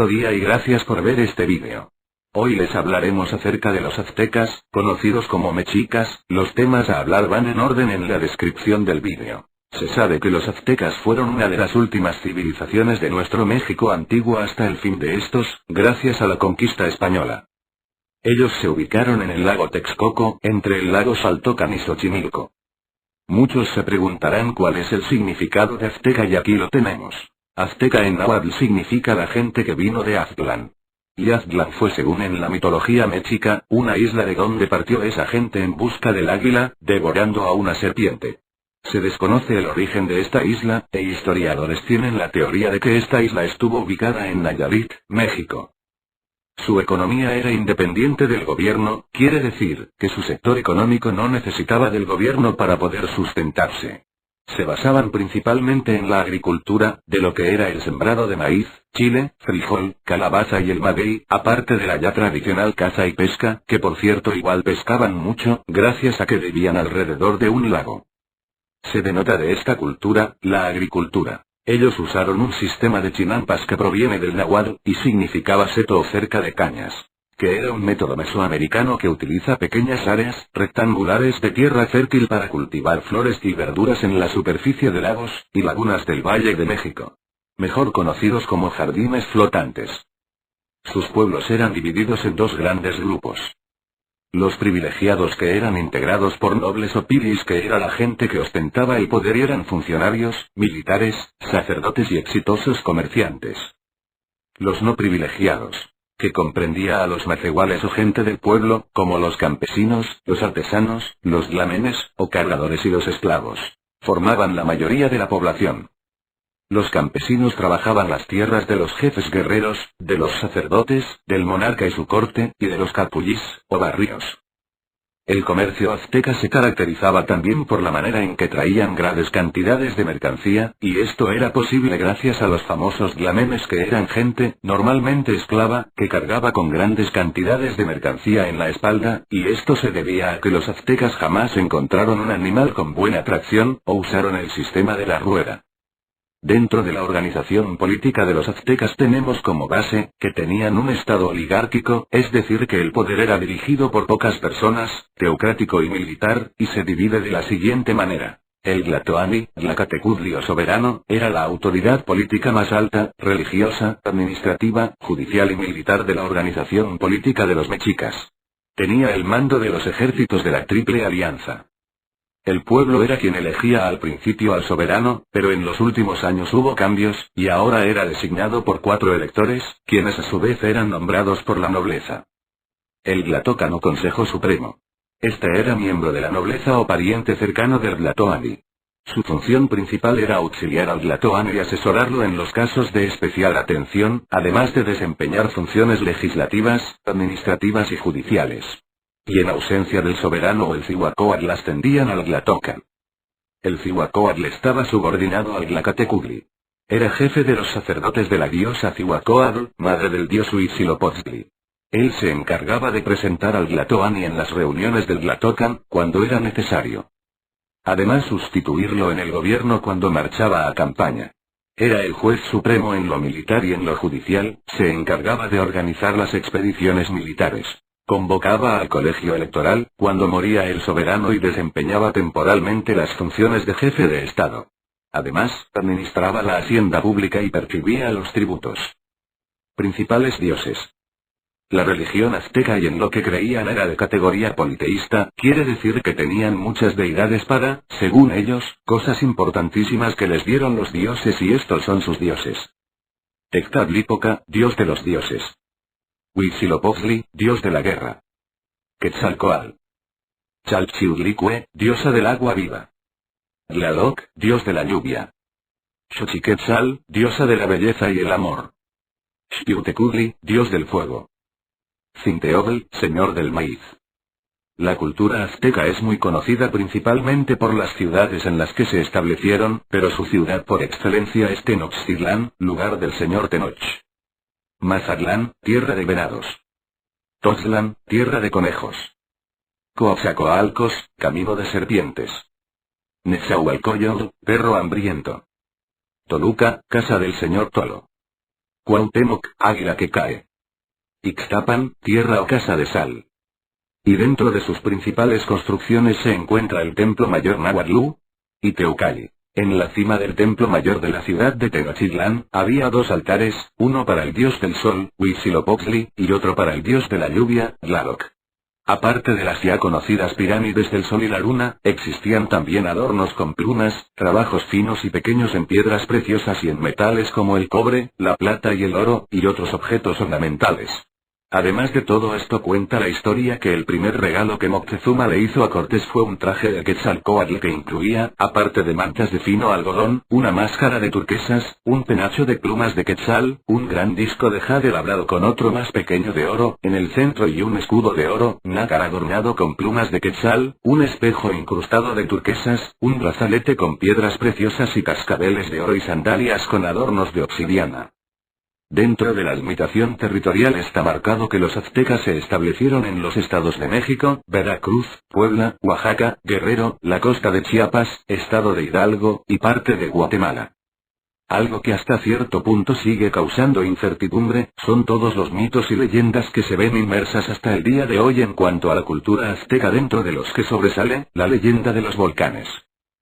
Día y gracias por ver este vídeo. Hoy les hablaremos acerca de los aztecas, conocidos como mexicas. Los temas a hablar van en orden en la descripción del vídeo. Se sabe que los aztecas fueron una de las últimas civilizaciones de nuestro México antiguo hasta el fin de estos, gracias a la conquista española. Ellos se ubicaron en el lago Texcoco, entre el lago Xaltocan y Xochimilco. Muchos se preguntarán cuál es el significado de azteca y aquí lo tenemos. Azteca en náhuatl significa la gente que vino de Aztlán. Y Aztlán fue, según en la mitología mexica, una isla de donde partió esa gente en busca del águila, devorando a una serpiente. Se desconoce el origen de esta isla, e historiadores tienen la teoría de que esta isla estuvo ubicada en Nayarit, México. Su economía era independiente del gobierno, quiere decir, que su sector económico no necesitaba del gobierno para poder sustentarse. Se basaban principalmente en la agricultura, de lo que era el sembrado de maíz, chile, frijol, calabaza y el maguey, aparte de la ya tradicional caza y pesca, que por cierto igual pescaban mucho, gracias a que vivían alrededor de un lago. Se denota de esta cultura, la agricultura. Ellos usaron un sistema de chinampas que proviene del náhuatl, y significaba seto o cerca de cañas, que era un método mesoamericano que utiliza pequeñas áreas rectangulares de tierra fértil para cultivar flores y verduras en la superficie de lagos y lagunas del Valle de México, mejor conocidos como jardines flotantes. Sus pueblos eran divididos en dos grandes grupos. Los privilegiados, que eran integrados por nobles o pilis, que era la gente que ostentaba el poder y eran funcionarios, militares, sacerdotes y exitosos comerciantes. Los no privilegiados, que comprendía a los macehuales o gente del pueblo, como los campesinos, los artesanos, los glamenes, o cargadores y los esclavos, formaban la mayoría de la población. Los campesinos trabajaban las tierras de los jefes guerreros, de los sacerdotes, del monarca y su corte, y de los capullis, o barrios. El comercio azteca se caracterizaba también por la manera en que traían grandes cantidades de mercancía, y esto era posible gracias a los famosos glamenes, que eran gente, normalmente esclava, que cargaba con grandes cantidades de mercancía en la espalda, y esto se debía a que los aztecas jamás encontraron un animal con buena tracción, o usaron el sistema de la rueda. Dentro de la organización política de los aztecas tenemos como base, que tenían un estado oligárquico, es decir que el poder era dirigido por pocas personas, teocrático y militar, y se divide de la siguiente manera. El Tlatoani, Tlacatecutli o soberano, era la autoridad política más alta, religiosa, administrativa, judicial y militar de la organización política de los mexicas. Tenía el mando de los ejércitos de la Triple Alianza. El pueblo era quien elegía al principio al soberano, pero en los últimos años hubo cambios, y ahora era designado por 4 electores, quienes a su vez eran nombrados por la nobleza. El Tlatocan o Consejo Supremo. Este era miembro de la nobleza o pariente cercano del Tlatoani. Su función principal era auxiliar al Tlatoani y asesorarlo en los casos de especial atención, además de desempeñar funciones legislativas, administrativas y judiciales. Y en ausencia del soberano o el Cihuacóatl ascendían al Tlatocan. El Cihuacóatl estaba subordinado al Tlacatecutli. Era jefe de los sacerdotes de la diosa Cihuacóatl, madre del dios Huitzilopochtli. Él se encargaba de presentar al Tlatoani en las reuniones del Tlatocan, cuando era necesario. Además, sustituirlo en el gobierno cuando marchaba a campaña. Era el juez supremo en lo militar y en lo judicial, se encargaba de organizar las expediciones militares. Convocaba al colegio electoral, cuando moría el soberano, y desempeñaba temporalmente las funciones de jefe de Estado. Además, administraba la hacienda pública y percibía los tributos. Principales dioses. La religión azteca y en lo que creían era de categoría politeísta, quiere decir que tenían muchas deidades para, según ellos, cosas importantísimas que les dieron los dioses, y estos son sus dioses. Tectadlípoca, dios de los dioses. Huitzilopochtli, dios de la guerra. Quetzalcóatl. Chalchiuhtlicue, diosa del agua viva. Tlaloc, dios de la lluvia. Xochiquetzal, diosa de la belleza y el amor. Xiuhtecutli, dios del fuego. Zinteotl, señor del maíz. La cultura azteca es muy conocida principalmente por las ciudades en las que se establecieron, pero su ciudad por excelencia es Tenochtitlán, lugar del señor Tenoch. Mazatlán, tierra de venados. Toztlán, tierra de conejos. Coatzacoalcos, camino de serpientes. Nezahualcóyotl, perro hambriento. Toluca, casa del señor Tolo. Cuauhtémoc, águila que cae. Ixtapan, tierra o casa de sal. Y dentro de sus principales construcciones se encuentra el Templo Mayor Nahuatlú y Teucali. En la cima del Templo Mayor de la ciudad de Tenochtitlán, había dos altares, uno para el dios del sol, Huitzilopochtli, y otro para el dios de la lluvia, Tlaloc. Aparte de las ya conocidas pirámides del sol y la luna, existían también adornos con plumas, trabajos finos y pequeños en piedras preciosas y en metales como el cobre, la plata y el oro, y otros objetos ornamentales. Además de todo esto, cuenta la historia que el primer regalo que Moctezuma le hizo a Cortés fue un traje de Quetzalcóatl que incluía, aparte de mantas de fino algodón, una máscara de turquesas, un penacho de plumas de quetzal, un gran disco de jade labrado con otro más pequeño de oro en el centro y un escudo de oro, nácar adornado con plumas de quetzal, un espejo incrustado de turquesas, un brazalete con piedras preciosas y cascabeles de oro y sandalias con adornos de obsidiana. Dentro de la limitación territorial está marcado que los aztecas se establecieron en los estados de México, Veracruz, Puebla, Oaxaca, Guerrero, la costa de Chiapas, estado de Hidalgo, y parte de Guatemala. Algo que hasta cierto punto sigue causando incertidumbre, son todos los mitos y leyendas que se ven inmersas hasta el día de hoy en cuanto a la cultura azteca, dentro de los que sobresale la leyenda de los volcanes,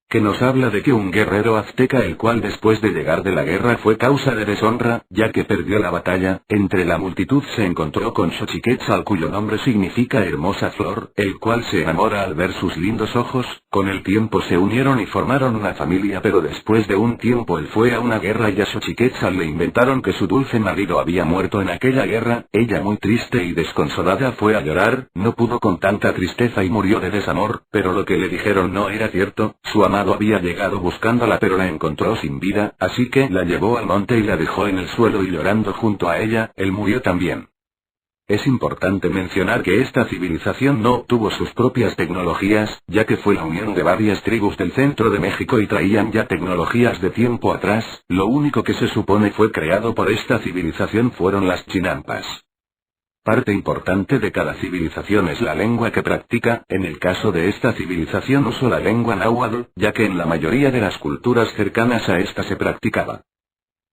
que nos habla de que un guerrero azteca, el cual después de llegar de la guerra fue causa de deshonra, ya que perdió la batalla, entre la multitud se encontró con Xochiquetzal, cuyo nombre significa hermosa flor, el cual se enamora al ver sus lindos ojos. Con el tiempo se unieron y formaron una familia, pero después de un tiempo él fue a una guerra y a Xochiquetzal le inventaron que su dulce marido había muerto en aquella guerra. Ella, muy triste y desconsolada, fue a llorar, no pudo con tanta tristeza y murió de desamor, pero lo que le dijeron no era cierto. Su amado había llegado buscándola pero la encontró sin vida, así que la llevó al monte y la dejó en el suelo y llorando junto a ella, él murió también. Es importante mencionar que esta civilización no obtuvo sus propias tecnologías, ya que fue la unión de varias tribus del centro de México y traían ya tecnologías de tiempo atrás. Lo único que se supone fue creado por esta civilización fueron las chinampas. Parte importante de cada civilización es la lengua que practica. En el caso de esta civilización usó la lengua náhuatl, ya que en la mayoría de las culturas cercanas a esta se practicaba.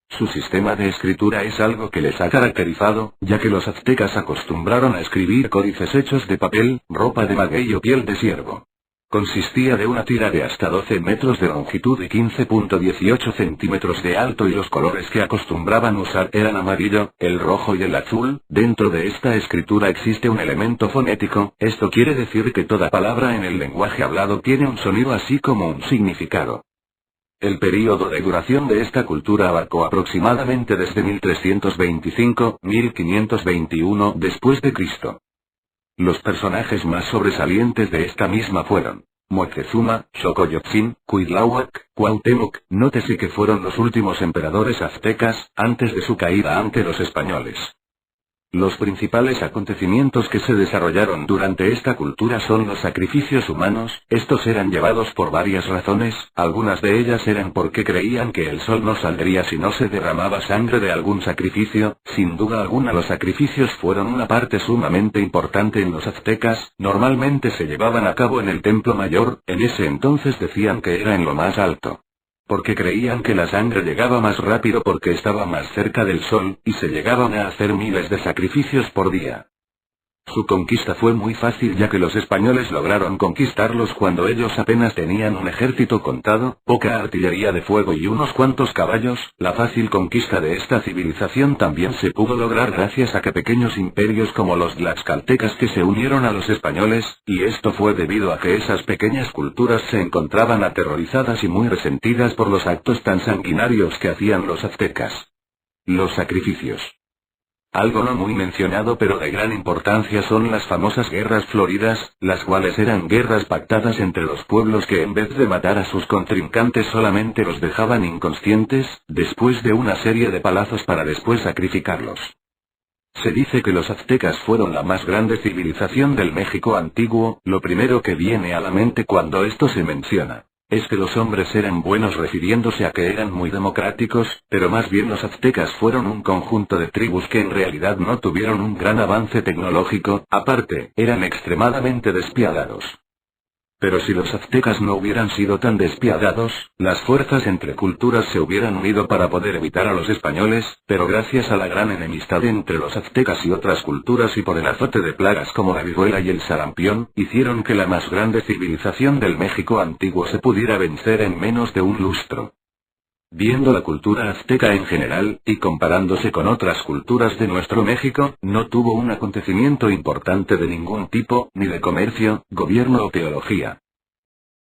Su sistema de escritura es algo que les ha caracterizado, ya que los aztecas acostumbraron a escribir códices hechos de papel, ropa de maguey o piel de ciervo. Consistía de una tira de hasta 12 metros de longitud y 15.18 centímetros de alto, y los colores que acostumbraban usar eran amarillo, el rojo y el azul. Dentro de esta escritura existe un elemento fonético, esto quiere decir que toda palabra en el lenguaje hablado tiene un sonido así como un significado. El período de duración de esta cultura abarcó aproximadamente desde 1325-1521 después de Cristo. Los personajes más sobresalientes de esta misma fueron Moctezuma, Xocoyotzin, Cuitláhuac, Cuauhtémoc. Nótese que fueron los últimos emperadores aztecas, antes de su caída ante los españoles. Los principales acontecimientos que se desarrollaron durante esta cultura son los sacrificios humanos. Estos eran llevados por varias razones, algunas de ellas eran porque creían que el sol no saldría si no se derramaba sangre de algún sacrificio. Sin duda alguna los sacrificios fueron una parte sumamente importante en los aztecas. Normalmente se llevaban a cabo en el templo mayor, en ese entonces decían que era en lo más alto, porque creían que la sangre llegaba más rápido porque estaba más cerca del sol, y se llegaban a hacer miles de sacrificios por día. Su conquista fue muy fácil, ya que los españoles lograron conquistarlos cuando ellos apenas tenían un ejército contado, poca artillería de fuego y unos cuantos caballos. La fácil conquista de esta civilización también se pudo lograr gracias a que pequeños imperios como los tlaxcaltecas que se unieron a los españoles, y esto fue debido a que esas pequeñas culturas se encontraban aterrorizadas y muy resentidas por los actos tan sanguinarios que hacían los aztecas. Los sacrificios. Algo no muy mencionado pero de gran importancia son las famosas guerras floridas, las cuales eran guerras pactadas entre los pueblos que en vez de matar a sus contrincantes solamente los dejaban inconscientes, después de una serie de palazos para después sacrificarlos. Se dice que los aztecas fueron la más grande civilización del México antiguo. Lo primero que viene a la mente cuando esto se menciona es que los hombres eran buenos, refiriéndose a que eran muy democráticos, pero más bien los aztecas fueron un conjunto de tribus que en realidad no tuvieron un gran avance tecnológico, aparte, eran extremadamente despiadados. Pero si los aztecas no hubieran sido tan despiadados, las fuerzas entre culturas se hubieran unido para poder evitar a los españoles, pero gracias a la gran enemistad entre los aztecas y otras culturas y por el azote de plagas como la viruela y el sarampión, hicieron que la más grande civilización del México antiguo se pudiera vencer en menos de un lustro. Viendo la cultura azteca en general, y comparándose con otras culturas de nuestro México, no tuvo un acontecimiento importante de ningún tipo, ni de comercio, gobierno o teología.